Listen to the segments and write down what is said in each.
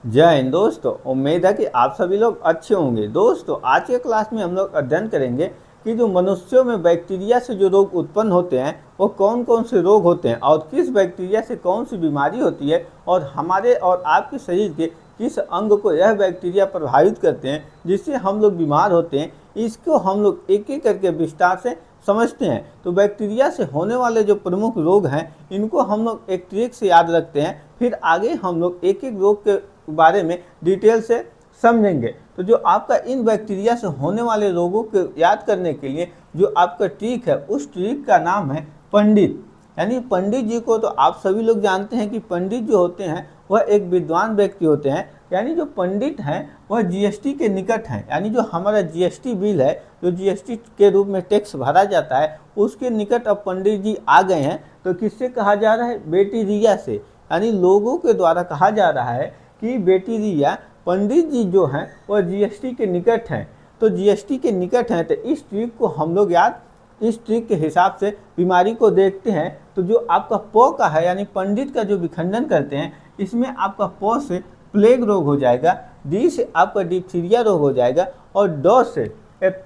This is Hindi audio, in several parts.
जय हिंद दोस्तों। उम्मीद है कि आप सभी लोग अच्छे होंगे। दोस्तों आज के क्लास में हम लोग अध्ययन करेंगे कि जो मनुष्यों में बैक्टीरिया से जो रोग उत्पन्न होते हैं वो कौन कौन से रोग होते हैं और किस बैक्टीरिया से कौन सी बीमारी होती है और हमारे और आपके शरीर के किस अंग को यह बैक्टीरिया प्रभावित करते हैं जिससे हम लोग बीमार होते हैं। इसको हम लोग एक एक करके विस्तार से समझते हैं। तो बैक्टीरिया से होने वाले जो प्रमुख रोग हैं इनको हम लोग एक ट्रिक से याद रखते हैं, फिर आगे हम लोग एक एक रोग के बारे में डिटेल से समझेंगे। तो जो आपका इन बैक्टीरिया से होने वाले रोगों को याद करने के लिए जो आपका ट्रिक है उस ट्रिक का नाम है पंडित। यानी पंडित जी को तो आप सभी लोग जानते हैं कि पंडित जो होते हैं वह एक विद्वान व्यक्ति होते हैं। यानी जो पंडित हैं वह जीएसटी के निकट हैं। यानी जो हमारा जीएसटी बिल है, जो जीएसटी के रूप में टैक्स भरा जाता है, उसके निकट अब पंडित जी आ गए हैं। तो किससे कहा जा रहा है? बैक्टीरिया से। यानी लोगों के द्वारा कहा जा रहा है कि बैक्टीरिया पंडित जी जो हैं वह जीएसटी के निकट हैं। तो जीएसटी के निकट हैं तो इस ट्रिक को हम लोग इस ट्रिक के हिसाब से बीमारी को देखते हैं। तो जो आपका प का है यानी पंडित का जो विखंडन करते हैं, इसमें आपका प से प्लेग रोग हो जाएगा, डी से आपका डिप्थीरिया रोग हो जाएगा और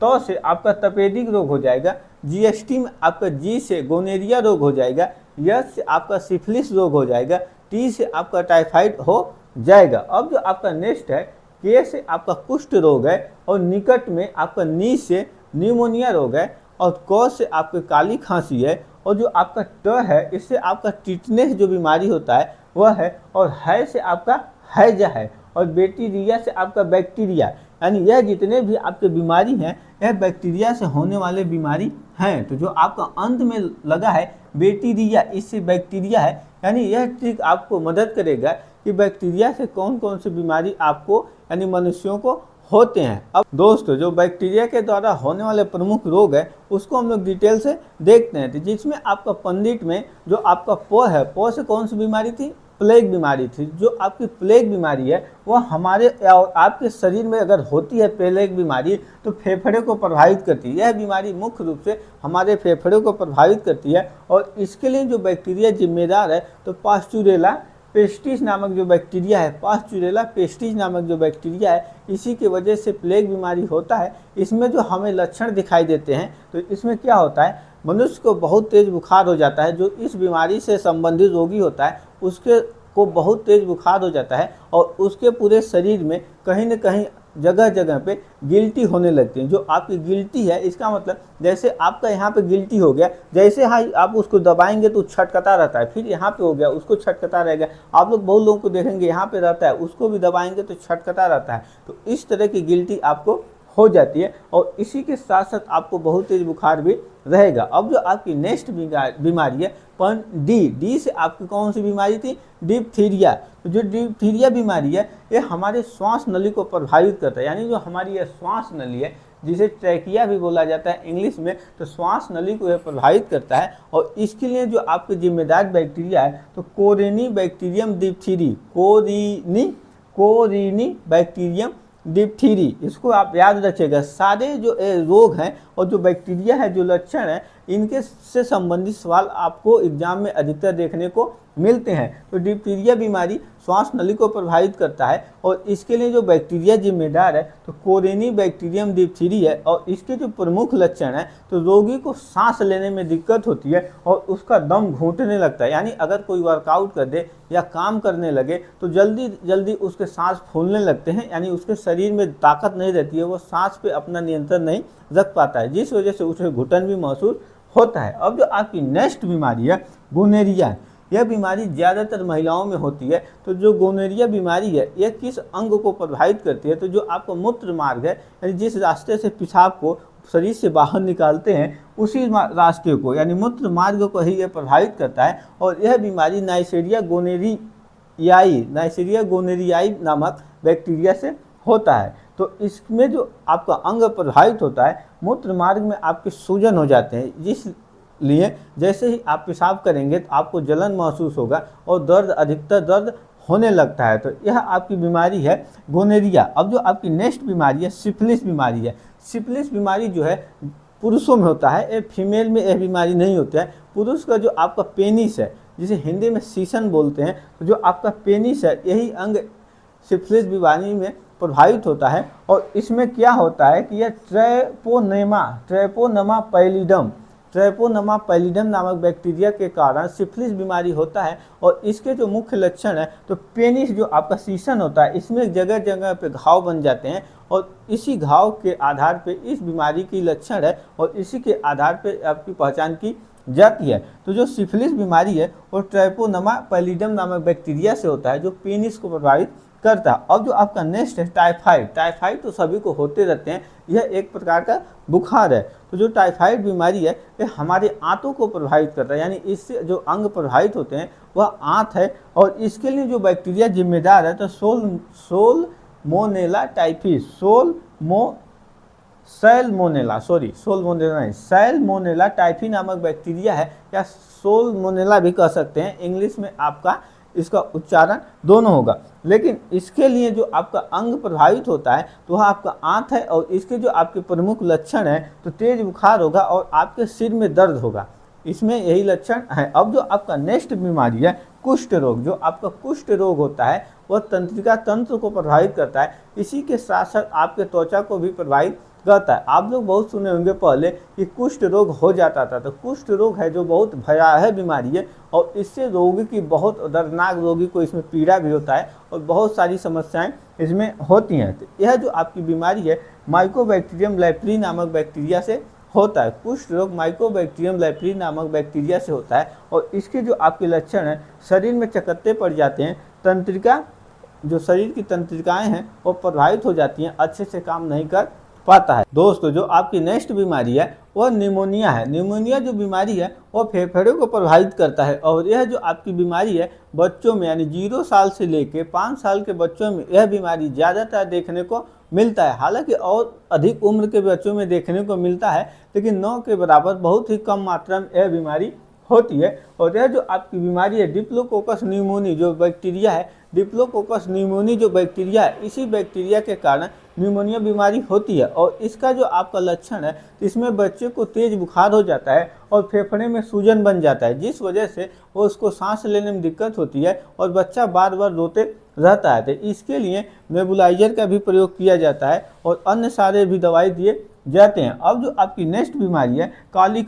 त से आपका तपेदिक रोग हो जाएगा, जीएसटी में आपका जी से गोनेरिया रोग हो जाएगा, यस से आपका सिफिलिस रोग हो जाएगा, टी से आपका टाइफाइड हो जाएगा। अब जो आपका नेक्स्ट है के से आपका कुष्ठ रोग है और निकट में आपका नी से न्यूमोनिया रोग है और क से आपके काली खांसी है और जो आपका ट है इससे आपका टिटनेस जो बीमारी होता है वह है और है से आपका हैजा है और बैक्टीरिया से आपका बैक्टीरिया। यानी यह जितने भी आपके बीमारी हैं यह बैक्टीरिया से होने वाले बीमारी हैं। तो जो आपका अंत में लगा है बैक्टीरिया, इससे बैक्टीरिया है। यानी यह ट्रिक आपको मदद करेगा कि बैक्टीरिया से कौन कौन सी बीमारी आपको यानी मनुष्यों को होते हैं। अब दोस्तों जो बैक्टीरिया के द्वारा होने वाले प्रमुख रोग है उसको हम लोग डिटेल से देखते हैं। तो जिसमें आपका पंडित में जो आपका प है, प से कौन सी बीमारी थी? प्लेग बीमारी थी। जो आपकी प्लेग बीमारी है वह हमारे और आपके शरीर में अगर होती है प्लेग बीमारी तो फेफड़े को प्रभावित करती है। यह बीमारी मुख्य रूप से हमारे फेफड़े को प्रभावित करती है और इसके लिए जो बैक्टीरिया जिम्मेदार है तो पास्चुरेला पेस्टिस नामक जो बैक्टीरिया है, पास्चुरेला पेस्टिस नामक जो बैक्टीरिया है, इसी की वजह से प्लेग बीमारी होता है। इसमें जो हमें लक्षण दिखाई देते हैं तो इसमें क्या होता है, मनुष्य को बहुत तेज बुखार हो जाता है। जो इस बीमारी से संबंधित रोगी होता है उसके को बहुत तेज बुखार हो जाता है और उसके पूरे शरीर में कहीं न कहीं जगह जगह पे गिल्टी होने लगती है। जो आपकी गिल्टी है इसका मतलब जैसे आपका यहाँ पे गिल्टी हो गया, जैसे हाँ आप उसको दबाएंगे तो छटकता रहता है, फिर यहाँ पे हो गया उसको छटकता रहेगा। आप लोग बहुत लोगों को देखेंगे यहाँ पे रहता है, उसको भी दबाएंगे तो छटकता रहता है। तो इस तरह की गिल्टी आपको हो जाती है और इसी के साथ साथ आपको बहुत तेज बुखार भी रहेगा। अब जो आपकी नेक्स्ट बीमारी है डी से आपकी कौन सी बीमारी थी? डिप्थीरिया। तो जो डिप्थीरिया बीमारी है ये हमारे श्वास नली को प्रभावित करता है। यानी जो हमारी यह श्वास नली है जिसे ट्रैकिया भी बोला जाता है इंग्लिश में, तो श्वास नली को यह प्रभावित करता है और इसके लिए जो आपके जिम्मेदार बैक्टीरिया है तो कोरिनी बैक्टीरियम डिप्थीरी, कोरिनी बैक्टीरियम डिप्थीरी, इसको आप याद रखिएगा। सारे जो रोग हैं और जो बैक्टीरिया है, जो लक्षण है, इनके से संबंधित सवाल आपको एग्जाम में अधिकतर देखने को मिलते हैं। तो डिप्थीरिया बीमारी श्वास नली को प्रभावित करता है और इसके लिए जो बैक्टीरिया जिम्मेदार है तो कोरिनी बैक्टीरियम डिप्थीरी है और इसके जो प्रमुख लक्षण है तो रोगी को सांस लेने में दिक्कत होती है और उसका दम घूंटने लगता है। यानी अगर कोई वर्कआउट कर दे या काम करने लगे तो जल्दी जल्दी उसके सांस फूलने लगते हैं। यानी उसके शरीर में ताकत नहीं रहती है, वो सांस पे अपना नियंत्रण नहीं रख पाता है, जिस वजह से उसे घुटन भी महसूस होता है। अब जो आपकी नेक्स्ट बीमारी है गोनेरिया, यह बीमारी ज़्यादातर महिलाओं में होती है। तो जो गोनेरिया बीमारी है यह किस अंग को प्रभावित करती है? तो जो आपका मूत्र मार्ग है, यानी जिस रास्ते से पेशाब को शरीर से बाहर निकालते हैं उसी रास्ते को यानी मूत्र मार्ग को ही यह प्रभावित करता है और यह बीमारी नाइसेरिया गोनेरियाई नामक बैक्टीरिया से होता है। तो इसमें जो आपका अंग प्रभावित होता है मूत्र मार्ग में आपके सूजन हो जाते हैं, जिसलिए जैसे ही आप पेशाब करेंगे तो आपको जलन महसूस होगा और अधिकतर दर्द होने लगता है। तो यह आपकी बीमारी है गोनेरिया। अब जो आपकी नेक्स्ट बीमारी है सिफिलिस बीमारी है। सिफिलिस बीमारी जो है पुरुषों में होता है, फीमेल में यह बीमारी नहीं होता है। पुरुष का जो आपका पेनिस है जिसे हिंदी में सीसन बोलते हैं, तो जो आपका पेनिस है यही अंग सिफिलिस बीमारी में प्रभावित होता है। और इसमें क्या होता है कि यह ट्रैपोनमा पैलिडम नामक बैक्टीरिया के कारण सिफिलिस बीमारी होता है। और इसके जो मुख्य लक्षण है तो पेनिस जो आपका सीसन होता है इसमें जगह जगह पे घाव बन जाते हैं और इसी घाव के आधार पे इस बीमारी की लक्षण है और इसी के आधार पे आपकी पहचान की जाती है। तो जो सिफिलिस बीमारी है वो ट्रैपोनमा पैलिडम नामक बैक्टीरिया से होता है जो पेनिस को प्रभावित करता है। अब जो आपका नेक्स्ट है टाइफाइड तो सभी को होते रहते हैं, यह एक प्रकार का बुखार है। तो जो टाइफाइड बीमारी है ये हमारे आंतों को प्रभावित करता है, यानी इससे जो अंग प्रभावित होते हैं वह आंत है। और इसके लिए जो बैक्टीरिया जिम्मेदार है तो सोलमोनेला टाइफिस सैल्मोनेला टाइफी नामक बैक्टीरिया है, या सोलमोनेला भी कह सकते हैं, इंग्लिश में आपका इसका उच्चारण दोनों होगा। लेकिन इसके लिए जो आपका अंग प्रभावित होता है तो वह आपका आंत है और इसके जो आपके प्रमुख लक्षण हैं तो तेज बुखार होगा और आपके सिर में दर्द होगा, इसमें यही लक्षण है। अब जो आपका नेक्स्ट बीमारी है कुष्ठ रोग, जो आपका कुष्ठ रोग होता है वह तंत्रिका तंत्र को प्रभावित करता है, इसी के साथ साथ आपके त्वचा को भी प्रभावित करता है। आप लोग बहुत सुने होंगे पहले कि कुष्ठ रोग हो जाता था, तो कुष्ठ रोग है जो बहुत भयावह बीमारी है और इससे रोगी की बहुत दर्दनाक, रोगी को इसमें पीड़ा भी होता है और बहुत सारी समस्याएं इसमें होती हैं। तो यह जो आपकी बीमारी है माइकोबैक्टीरियम लेप्री नामक बैक्टीरिया से होता है। कुष्ठ रोग माइकोबैक्टीरियम लेप्री नामक बैक्टीरिया से होता है और इसके जो आपके लक्षण हैं शरीर में चकत्ते पड़ जाते हैं, तंत्रिका जो शरीर की तंत्रिकाएं हैं वो प्रभावित हो जाती हैं, अच्छे से काम नहीं कर पाता है। दोस्तों जो आपकी नेक्स्ट बीमारी है वह निमोनिया है। निमोनिया जो बीमारी है वह फेफड़े को प्रभावित करता है और यह जो आपकी बीमारी है बच्चों में यानी 0 साल से लेकर 5 साल के बच्चों में यह बीमारी ज़्यादातर देखने को मिलता है। हालांकि और अधिक उम्र के बच्चों में देखने को मिलता है, लेकिन 9 के बराबर बहुत ही कम मात्रा में यह बीमारी होती है। और यह जो आपकी बीमारी है डिप्लोकोकस न्यूमोनी जो बैक्टीरिया है, डिप्लोकोकस न्यूमोनी जो बैक्टीरिया है, इसी बैक्टीरिया के कारण न्यूमोनिया बीमारी होती है। और इसका जो आपका लक्षण है इसमें बच्चे को तेज बुखार हो जाता है और फेफड़े में सूजन बन जाता है, जिस वजह से वो उसको सांस लेने में दिक्कत होती है और बच्चा बार बार रोते रहता है। तो इसके लिए नेबुलाइजर का भी प्रयोग किया जाता है और अन्य सारे भी दवाई दिए जाते हैं। अब जो आपकी नेक्स्ट बीमारी है काली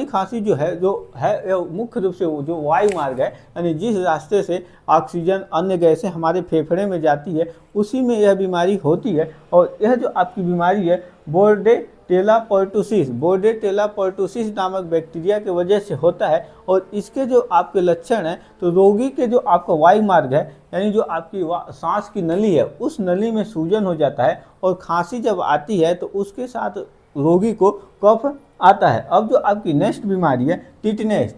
खांसी जो है मुख्य रूप से जो वायु मार्ग है, यानी जिस रास्ते से ऑक्सीजन अन्य गैसें हमारे फेफड़े में जाती है उसी में यह बीमारी होती है। और यह जो आपकी बीमारी है बोर्डेटेला पर्टुसिस नामक बैक्टीरिया के वजह से होता है। और इसके जो आपके लक्षण हैं तो रोगी के जो आपका वायु मार्ग है यानी जो आपकी सांस की नली है उस नली में सूजन हो जाता है और खांसी जब आती है तो उसके साथ रोगी को कफ आता है। अब जो आपकी नेक्स्ट बीमारी है टिटनेस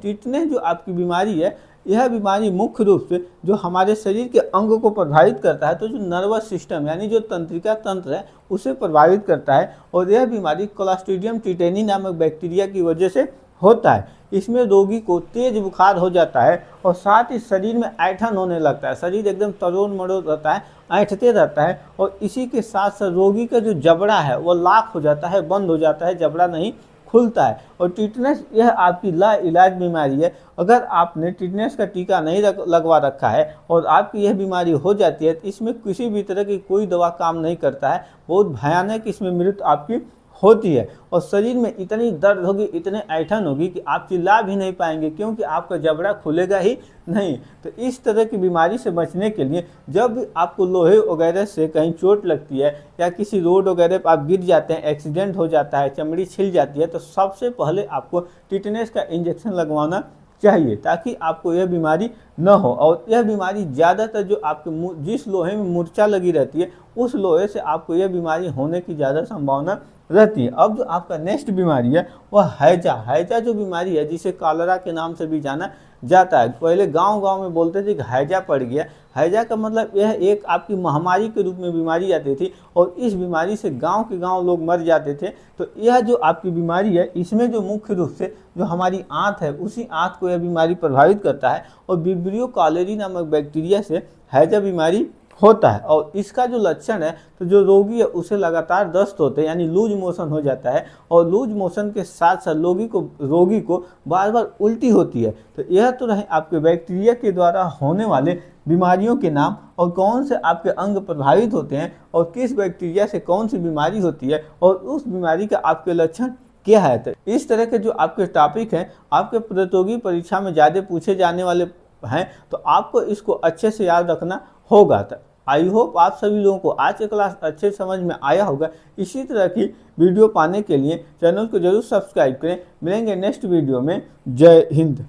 जो आपकी बीमारी है, यह बीमारी मुख्य रूप से जो हमारे शरीर के अंग को प्रभावित करता है, तो जो नर्वस सिस्टम यानी जो तंत्रिका तंत्र है उसे प्रभावित करता है। और यह बीमारी क्लोस्ट्रीडियम टिटेनी नामक बैक्टीरिया की वजह से होता है। इसमें रोगी को तेज बुखार हो जाता है और साथ ही शरीर में ऐंठन होने लगता है, शरीर एकदम तरोड़ मरोड़ रहता है, ऐंठते रहता है। और इसी के साथ साथ रोगी का जो जबड़ा है वो लाख हो जाता है, बंद हो जाता है, जबड़ा नहीं खुलता है। और टिटनेस यह आपकी लाइलाज बीमारी है। अगर आपने टिटनेस का टीका नहीं लगवा रखा है और आपकी यह बीमारी हो जाती है तो इसमें किसी भी तरह की कोई दवा काम नहीं करता है, बहुत भयानक इसमें मृत्यु आपकी होती है। और शरीर में इतनी दर्द होगी, इतने ऐंठन होगी कि आप चिल्ला भी नहीं पाएंगे क्योंकि आपका जबड़ा खुलेगा ही नहीं। तो इस तरह की बीमारी से बचने के लिए जब भी आपको लोहे वगैरह से कहीं चोट लगती है या किसी रोड वगैरह पर आप गिर जाते हैं, एक्सीडेंट हो जाता है, चमड़ी छिल जाती है, तो सबसे पहले आपको टिटनेस का इंजेक्शन लगवाना चाहिए ताकि आपको यह बीमारी न हो। और यह बीमारी ज़्यादातर जो आपके जिस लोहे में मूर्छा लगी रहती है उस लोहे से आपको यह बीमारी होने की ज़्यादा संभावना रहती है। अब जो आपका नेक्स्ट बीमारी है वह हैजा जो बीमारी है जिसे कॉलरा के नाम से भी जाना जाता है। पहले गांव में बोलते थे कि हैजा पड़ गया। हैजा का मतलब यह एक आपकी महामारी के रूप में बीमारी आती थी और इस बीमारी से गांव के गांव लोग मर जाते थे। तो यह जो आपकी बीमारी है इसमें जो मुख्य रूप से जो हमारी आंत है उसी आंत को यह बीमारी प्रभावित करता है और विब्रियो कॉलेरी नामक बैक्टीरिया से हैजा बीमारी होता है। और इसका जो लक्षण है, तो जो रोगी है उसे लगातार दस्त होते हैं, यानी लूज मोशन हो जाता है, और लूज मोशन के साथ साथ रोगी को बार बार उल्टी होती है। तो यह तो रहे आपके बैक्टीरिया के द्वारा होने वाले बीमारियों के नाम, और कौन से आपके अंग प्रभावित होते हैं और किस बैक्टीरिया से कौन सी बीमारी होती है और उस बीमारी का आपके लक्षण क्या है। तो इस तरह के जो आपके टॉपिक हैं आपके प्रतियोगी परीक्षा में ज़्यादा पूछे जाने वाले हैं, तो आपको इसको अच्छे से याद रखना होगा। तो आई होप आप सभी लोगों को आज की क्लास अच्छे समझ में आया होगा। इसी तरह की वीडियो पाने के लिए चैनल को जरूर सब्सक्राइब करें। मिलेंगे नेक्स्ट वीडियो में। जय हिंद।